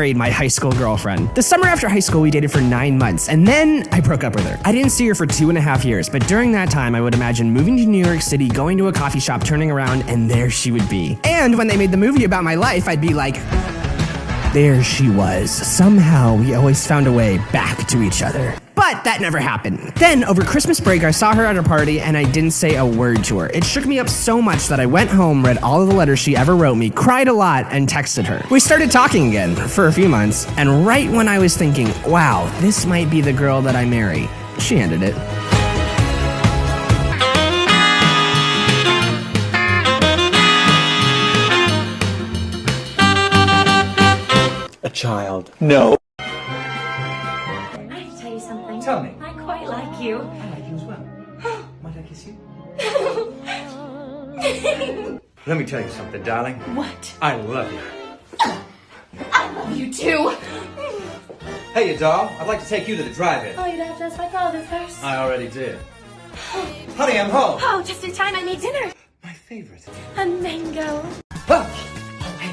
married my high school girlfriend. The summer after high school, we dated for 9 months, and then I broke up with her. I didn't see her for 2.5 years, but during that time, I would imagine moving to New York City, going to a coffee shop, turning around, and there she would be. And when they made the movie about my life, I'd be like, there she was. Somehow, we always found a way back to each other. But that never happened. Then, over Christmas break, I saw her at a party and I didn't say a word to her. It shook me up so much that I went home, read all of the letters she ever wrote me, cried a lot, and texted her. We started talking again for a few months, and right when I was thinking, wow, this might be the girl that I marry, she ended it. A child. No. Tell me. I quite like you. I like you as well. Might I kiss you? Let me tell you something, darling. What? I love you. I love you too. Hey, you doll. I'd like to take you to the drive-in. Oh, you'd have to ask my father first. I already did. Honey, I'm home. Oh, just in time. I made dinner. My favorite. A mango. Oh, hey.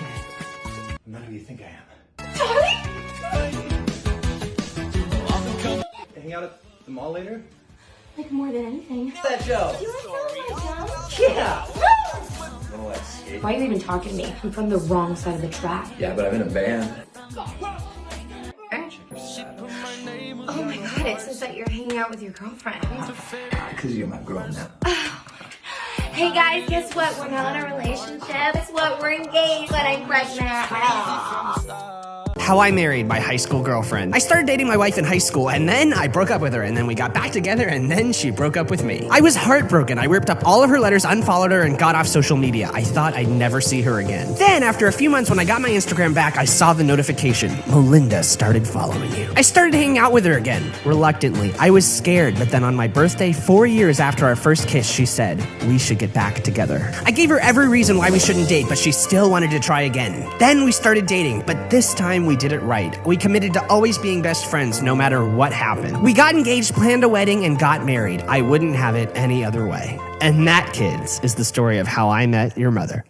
I'm not who you think I am. Darling? Hang out at the mall later? Like more than anything. That Joe. You want to my job? Yeah. Wanna let's skate? Why are you even talking to me? I'm from the wrong side of the track. Yeah, but I'm in a band. Oh my god, it says that you're hanging out with your girlfriend. Because you're my girl now. Hey guys, guess what? We're not in a relationship. Guess what? We're engaged, but I'm pregnant. How I married my high school girlfriend. I started dating my wife in high school, and then I broke up with her, and then we got back together, and then she broke up with me. I was heartbroken. I ripped up all of her letters, unfollowed her, and got off social media. I thought I'd never see her again. Then, after a few months, when I got my Instagram back, I saw the notification. Melinda started following you. I started hanging out with her again, reluctantly. I was scared, but then on my birthday, 4 years after our first kiss, she said, we should get back together. I gave her every reason why we shouldn't date, but she still wanted to try again. Then we started dating, but this time we did it right. We committed to always being best friends no matter what happened. We got engaged, planned a wedding, and got married. I wouldn't have it any other way. And that, kids, is the story of how I met your mother.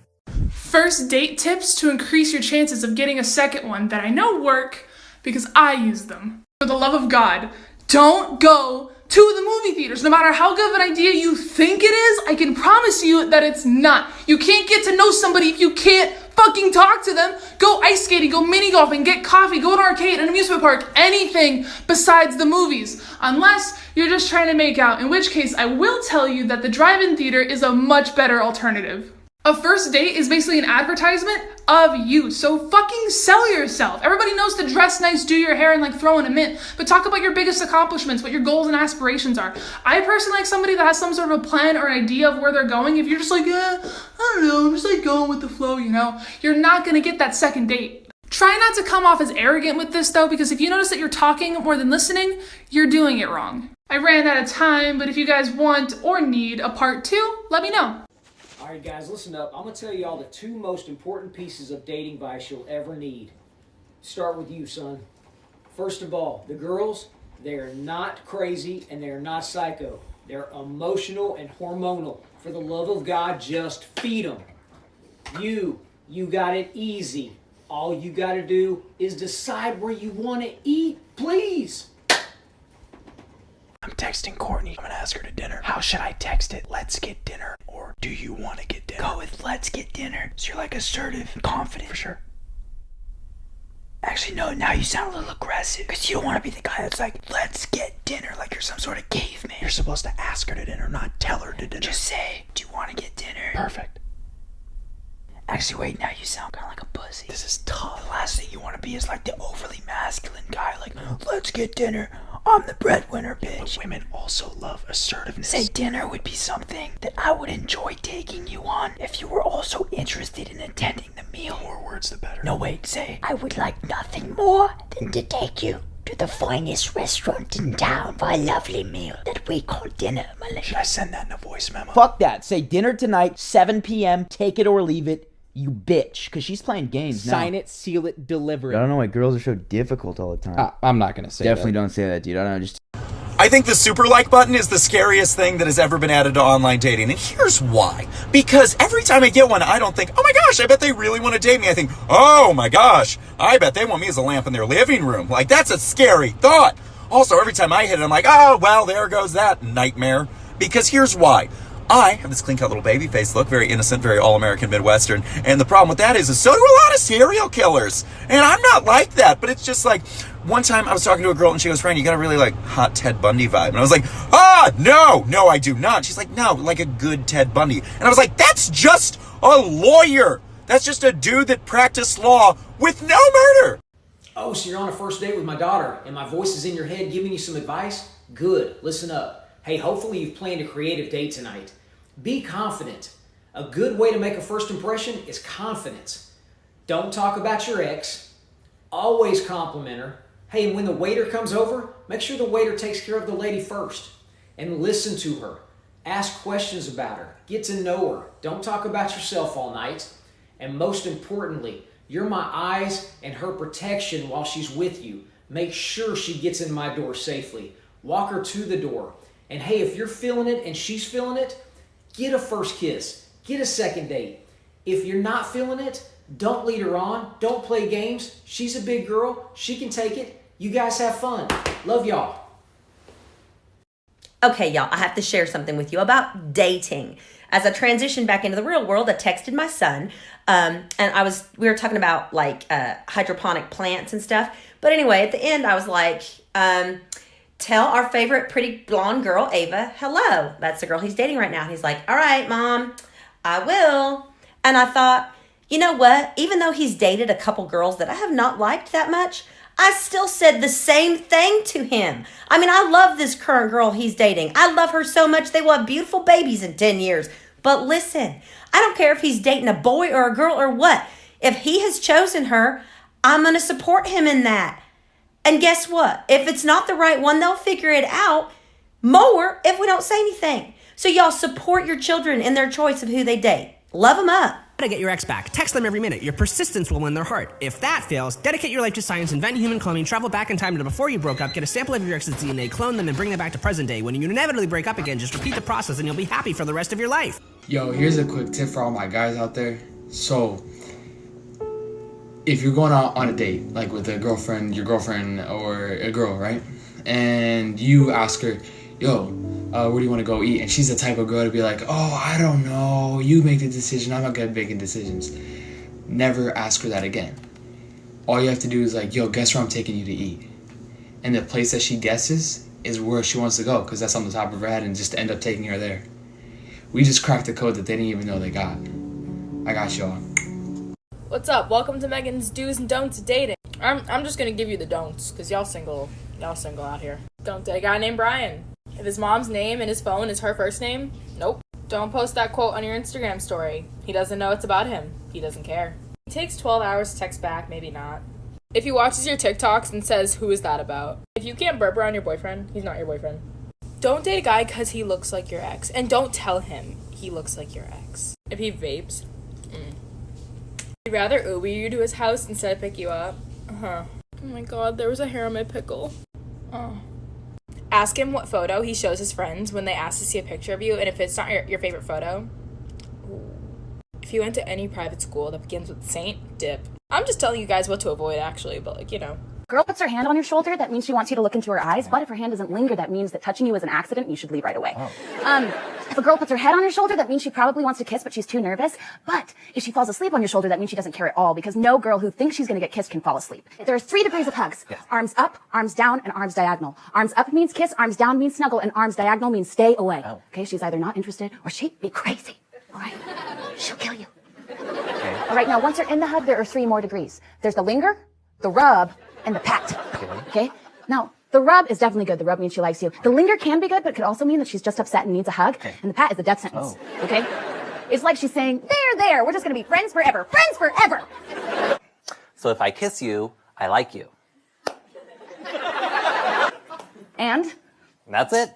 First date tips to increase your chances of getting a second one that I know work because I use them. For the love of God, don't go to the movie theaters. No matter how good of an idea you think it is, I can promise you that it's not. You can't get to know somebody if you can't fucking talk to them. Go ice skating, go mini golfing, get coffee, go to an arcade, an amusement park, anything besides the movies. Unless you're just trying to make out, in which case I will tell you that the drive-in theater is a much better alternative. A first date is basically an advertisement of you, so fucking sell yourself. Everybody knows to dress nice, do your hair, and like throw in a mint, but talk about your biggest accomplishments, what your goals and aspirations are. I personally like somebody that has some sort of a plan or an idea of where they're going. If you're just like, I don't know, I'm just like going with the flow, you know, you're not gonna get that second date. Try not to come off as arrogant with this though, because if you notice that you're talking more than listening, you're doing it wrong. I ran out of time, but if you guys want or need a part 2, let me know. Alright guys, listen up. I'm going to tell you all the 2 most important pieces of dating advice you'll ever need. Start with you, son. First of all, the girls, they're not crazy and they're not psycho. They're emotional and hormonal. For the love of God, just feed them. You got it easy. All you got to do is decide where you want to eat, please. I'm texting Courtney. I'm gonna ask her to dinner. How should I text it? Let's get dinner. Or do you want to get dinner? Go with let's get dinner. So you're like assertive and confident. For sure. Actually, no, now you sound a little aggressive. Because you don't want to be the guy that's like, let's get dinner. Like you're some sort of caveman. You're supposed to ask her to dinner, not tell her to dinner. Just say, do you want to get dinner? Perfect. Actually, wait, now you sound kind of like a pussy. This is tough. The last thing you want to be is like the overly masculine guy. Like, let's get dinner. I'm the breadwinner, bitch. But women also love assertiveness. Say dinner would be something that I would enjoy taking you on if you were also interested in attending the meal. The more words, the better. No, wait, say, I would like nothing more than to take you to the finest restaurant in town for a lovely meal that we call dinner, Melissa. Should I send that in a voice memo? Fuck that. Say dinner tonight, 7 p.m., take it or leave it. You bitch, because she's playing games now. Sign it, seal it, deliver it. I don't know why girls are so difficult all the time. I'm not going to say Definitely that. don't say that, dude. I don't know, just... I I think the super like button is the scariest thing that has ever been added to online dating. And here's why. Because every time I get one, I don't think, oh my gosh, I bet they really want to date me. I think, oh my gosh, I bet they want me as a lamp in their living room. Like, that's a scary thought. Also, every time I hit it, I'm like, oh, well, there goes that nightmare. Because here's why. I have this clean-cut little baby face look, very innocent, very all-American Midwestern, and the problem with that is so do a lot of serial killers. And I'm not like that, but it's just like, one time I was talking to a girl and she goes, Ryan, you got a really like hot Ted Bundy vibe. And I was like, no, I do not. She's like, no, like a good Ted Bundy. And I was like, that's just a lawyer. That's just a dude that practiced law with no murder. Oh, so you're on a first date with my daughter and my voice is in your head giving you some advice? Good, listen up. Hey, hopefully you've planned a creative date tonight. Be confident. A good way to make a first impression is confidence. Don't talk about your ex. Always compliment her. Hey, and when the waiter comes over, make sure the waiter takes care of the lady first. And listen to her. Ask questions about her. Get to know her. Don't talk about yourself all night. And most importantly, you're my eyes and her protection while she's with you. Make sure she gets in my door safely. Walk her to the door. And hey, if you're feeling it and she's feeling it, get a first kiss. Get a second date. If you're not feeling it, don't lead her on. Don't play games. She's a big girl. She can take it. You guys have fun. Love y'all. Okay, y'all, I have to share something with you about dating. As I transitioned back into the real world, I texted my son, and we were talking about like hydroponic plants and stuff. But anyway, at the end, I was like, tell our favorite pretty blonde girl, Ava, hello. That's the girl he's dating right now. And he's like, all right, Mom, I will. And I thought, you know what? Even though he's dated a couple girls that I have not liked that much, I still said the same thing to him. I mean, I love this current girl he's dating. I love her so much. They will have beautiful babies in 10 years. But listen, I don't care if he's dating a boy or a girl or what. If he has chosen her, I'm going to support him in that. And guess what? If it's not the right one, they'll figure it out more if we don't say anything. So y'all support your children in their choice of who they date. Love them up. How to get your ex back. Text them every minute. Your persistence will win their heart. If that fails, dedicate your life to science, invent human cloning, travel back in time to before you broke up, get a sample of your ex's DNA, clone them, and bring them back to present day. When you inevitably break up again, just repeat the process and you'll be happy for the rest of your life. Yo, here's a quick tip for all my guys out there. So, if you're going out on a date, like with a girlfriend, your girlfriend, or a girl, right? And you ask her, yo, where do you want to go eat? And she's the type of girl to be like, oh, I don't know. You make the decision. I'm not good at making decisions. Never ask her that again. All you have to do is like, yo, guess where I'm taking you to eat? And the place that she guesses is where she wants to go because that's on the top of her head and just end up taking her there. We just cracked the code that they didn't even know they got. I got y'all. What's up? Welcome to Megan's Do's and Don'ts of Dating. I'm just gonna give you the don'ts, because y'all single out here. Don't date a guy named Brian. If his mom's name in his phone is her first name, nope. Don't post that quote on your Instagram story. He doesn't know it's about him. He doesn't care. It takes 12 hours to text back, maybe not. If he watches your TikToks and says, who is that about? If you can't burp around your boyfriend, he's not your boyfriend. Don't date a guy because he looks like your ex. And don't tell him he looks like your ex. If he vapes, I'd rather Uber you to his house instead of pick you up. Oh my god, there was a hair on my pickle. Oh. Ask him what photo he shows his friends when they ask to see a picture of you, and if it's not your favorite photo. If you went to any private school that begins with Saint, dip. I'm just telling you guys what to avoid, actually, but like, you know. Girl puts her hand on your shoulder, that means she wants you to look into her eyes. But if her hand doesn't linger, that means that touching you is an accident and you should leave right away. If a girl puts her head on your shoulder, that means she probably wants to kiss, but she's too nervous. But if she falls asleep on your shoulder, that means she doesn't care at all, because no girl who thinks she's going to get kissed can fall asleep. There's 3 degrees of hugs. Yes. Arms up, arms down, and arms diagonal. Arms up means kiss, arms down means snuggle, and arms diagonal means stay away. Oh. Okay, she's either not interested or she'd be crazy. All right? She'll kill you. Okay. All right, now once you're in the hug, there are 3 more degrees. There's the linger, the rub, and the pat. Okay? Now, the rub is definitely good. The rub means she likes you. The linger can be good, but it could also mean that she's just upset and needs a hug. Okay. And the pat is a death sentence. Oh. Okay? It's like she's saying, there, we're just going to be friends forever. Friends forever! So if I kiss you, I like you. And? That's it.